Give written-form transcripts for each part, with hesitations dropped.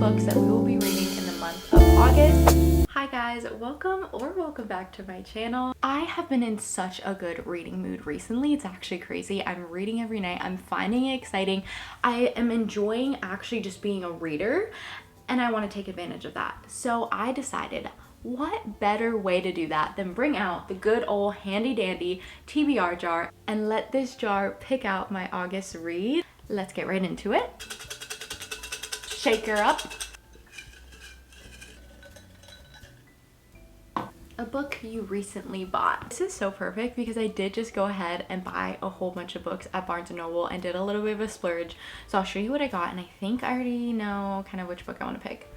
books that we will be reading in the month of August. Hi guys, welcome back to my channel. I have been in such a good reading mood recently. It's actually crazy. I'm reading every night. I'm finding it exciting. I am enjoying actually just being a reader, and I want to take advantage of that. So I decided, what better way to do that than bring out the good old handy dandy TBR jar and let this jar pick out my August read. Let's get right into it. Shake her up. A book you recently bought. This is so perfect because I did just go ahead and buy a whole bunch of books at Barnes & Noble and did a little bit of a splurge. So I'll show you what I got, and I think I already know kind of which book I want to pick.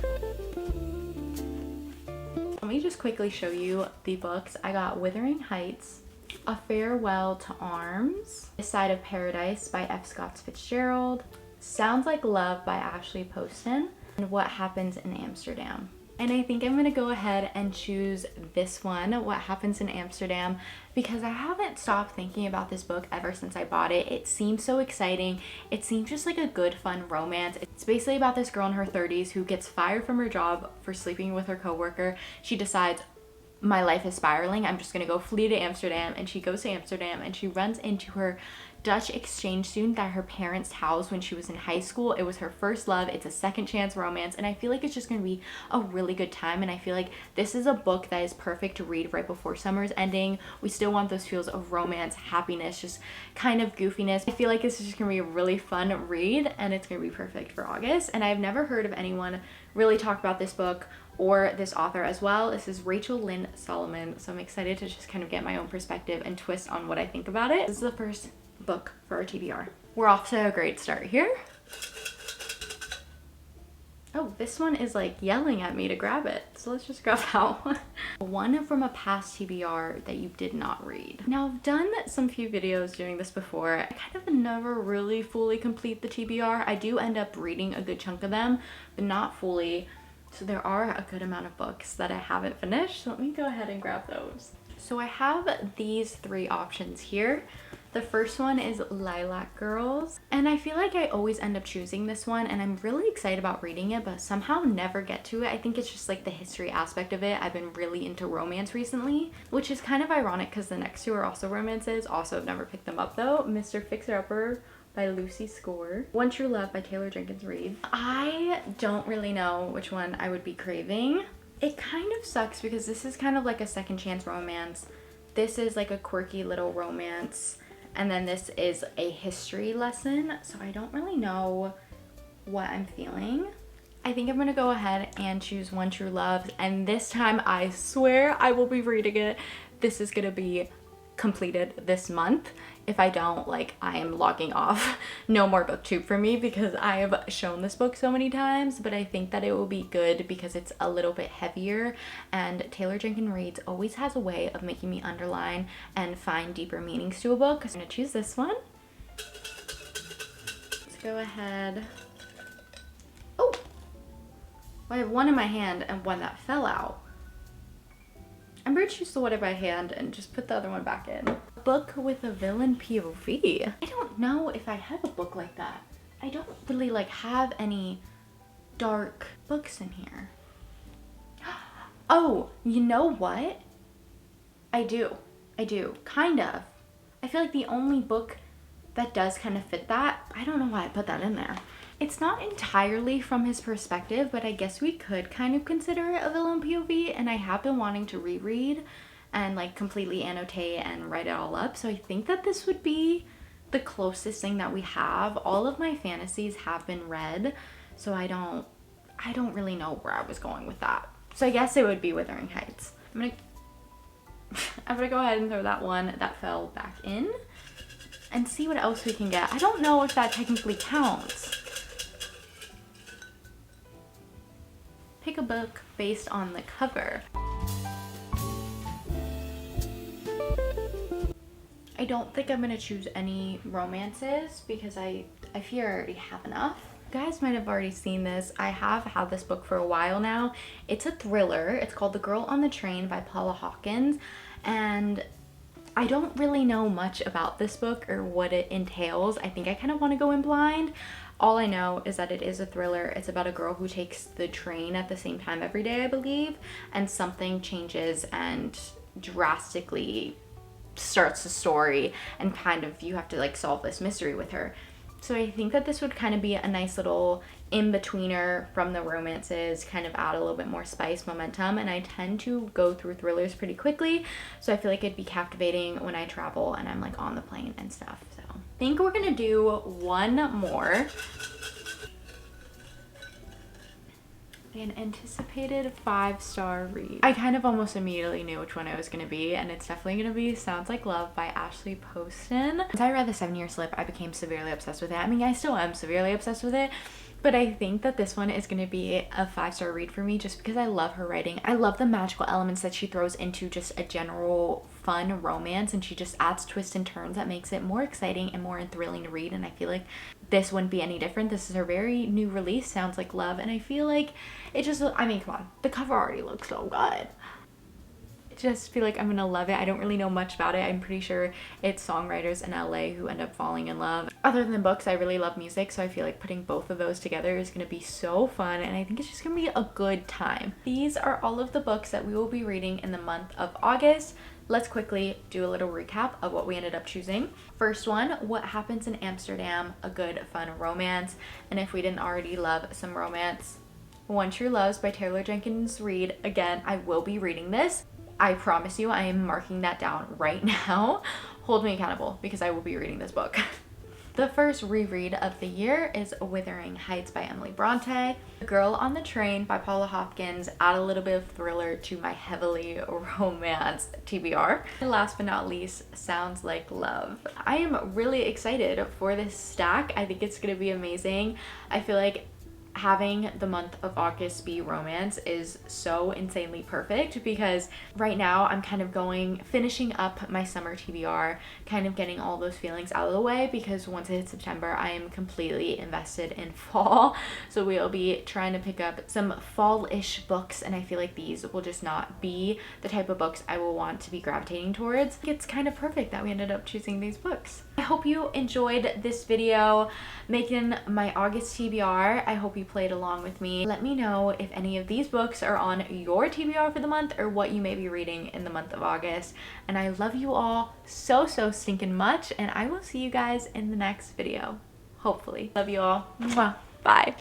Let me just quickly show you the books. I got Wuthering Heights, A Farewell to Arms, This Side of Paradise by F. Scott Fitzgerald, Sounds Like Love by Ashley Poston, and What Happens in Amsterdam. And I think I'm gonna go ahead and choose this one, What Happens in Amsterdam, because I haven't stopped thinking about this book ever since I bought it. It seems so exciting. It seems just like a good, fun romance. It's basically about this girl in her 30s who gets fired from her job for sleeping with her coworker. She decides, my life is spiraling, I'm just gonna go flee to Amsterdam, and she goes to Amsterdam and she runs into her Dutch exchange student that her parents housed when she was in high school. It was her first love. It's a second chance romance, and I feel like it's just gonna be a really good time. And I feel like this is a book that is perfect to read right before summer's ending. We still want those feels of romance, happiness, just kind of goofiness. I feel like this is just gonna be a really fun read, and it's gonna be perfect for August. And I've never heard of anyone really talk about this book or this author as well. This is Rachel Lynn Solomon, so I'm excited to just kind of get my own perspective and twist on what I think about it. This is the first book for our TBR. We're off to a great start here. Oh, this one is like yelling at me to grab it, so let's just grab that one. One from a past TBR that you did not read. Now, I've done some few videos doing this before. I kind of never really fully complete the TBR. I do end up reading a good chunk of them, but not fully. So there are a good amount of books that I haven't finished. So let me go ahead and grab those. So I have these three options here. The first one is Lilac Girls, and I feel like I always end up choosing this one, and I'm really excited about reading it, but somehow never get to it. I think it's just like the history aspect of it. I've been really into romance recently, which is kind of ironic because the next two are also romances. Also, I've never picked them up though. Mr. Fixer-Upper by Lucy Score, One True Love by Taylor Jenkins Reid. I don't really know which one I would be craving. It kind of sucks because this is kind of like a second chance romance. This is like a quirky little romance, and then this is a history lesson, so I don't really know what I'm feeling. I think I'm gonna go ahead and choose One True Love, and this time I swear I will be reading it. This is gonna be completed this month. If I don't, like, I am logging off. No more booktube for me because I have shown this book so many times, but I think that it will be good because it's a little bit heavier, and Taylor Jenkins Reid always has a way of making me underline and find deeper meanings to a book. So I'm gonna choose this one. Let's go ahead. Oh, I have one in my hand and one that fell out. I'm gonna choose the one in my hand and just put the other one back in. A book with a villain POV. I don't know if I have a book like that. I don't really like have any dark books in here. Oh, you know what? I do, kind of. I feel like the only book that does kind of fit that, I don't know why I put that in there. It's not entirely from his perspective, but I guess we could kind of consider it a villain POV, and I have been wanting to reread and like completely annotate and write it all up, so I think that this would be the closest thing that we have. All of my fantasies have been read, so I don't really know where I was going with that. So I guess it would be Wuthering Heights. I'm gonna go ahead and throw that one that fell back in and see what else we can get. I don't know if that technically counts. Pick a book based on the cover. I don't think I'm gonna choose any romances because I fear I already have enough. You guys might have already seen this. I have had this book for a while now. It's a thriller. It's called The Girl on the Train by Paula Hawkins, and I don't really know much about this book or what it entails. I think I kind of want to go in blind. All I know is that it is a thriller. It's about a girl who takes the train at the same time every day, I believe, and something changes and drastically starts the story, and kind of you have to like solve this mystery with her. So I think that this would kind of be a nice little in-betweener from the romances, kind of add a little bit more spice, momentum, and I tend to go through thrillers pretty quickly, so I feel like it'd be captivating when I travel and I'm like on the plane and stuff. So I think we're gonna do one more. An anticipated 5-star read. I kind of almost immediately knew which one it was going to be, and it's definitely going to be Sounds Like Love by Ashley Poston. Since I read The 7-Year Slip, I became severely obsessed with it. I mean, I still am severely obsessed with it, but I think that this one is going to be a 5-star read for me just because I love her writing. I love the magical elements that she throws into just a general fun romance, and she just adds twists and turns that makes it more exciting and more thrilling to read, and I feel like this wouldn't be any different. This is her very new release, Sounds Like Love, and I feel like it just, I mean, come on, the cover already looks so good. I just feel like I'm gonna love it. I don't really know much about it. I'm pretty sure it's songwriters in LA who end up falling in love. Other than books, I really love music, so I feel like putting both of those together is gonna be so fun, and I think it's just gonna be a good time. These are all of the books that we will be reading in the month of August. Let's quickly do a little recap of what we ended up choosing. First one, What Happens in Amsterdam, a good, fun romance. And if we didn't already love some romance, One True Loves by Taylor Jenkins Reid. Again, I will be reading this. I promise you, I am marking that down right now. Hold me accountable because I will be reading this book. The first reread of the year is Wuthering Heights by Emily Bronte. The Girl on the Train by Paula Hopkins. Add a little bit of thriller to my heavily romance TBR. And last but not least, Sounds Like Love. I am really excited for this stack. I think it's gonna be amazing. I feel like having the month of August be romance is so insanely perfect because right now I'm kind of finishing up my summer TBR, kind of getting all those feelings out of the way, because once it hits September, I am completely invested in fall. So we'll be trying to pick up some fall-ish books, and I feel like these will just not be the type of books I will want to be gravitating towards. It's kind of perfect that we ended up choosing these books. I hope you enjoyed this video making my August TBR. I hope you played along with me. Let me know if any of these books are on your TBR for the month or what you may be reading in the month of August. And I love you all so stinking much, and I will see you guys in the next video. Hopefully. Love you all. Mwah. Bye.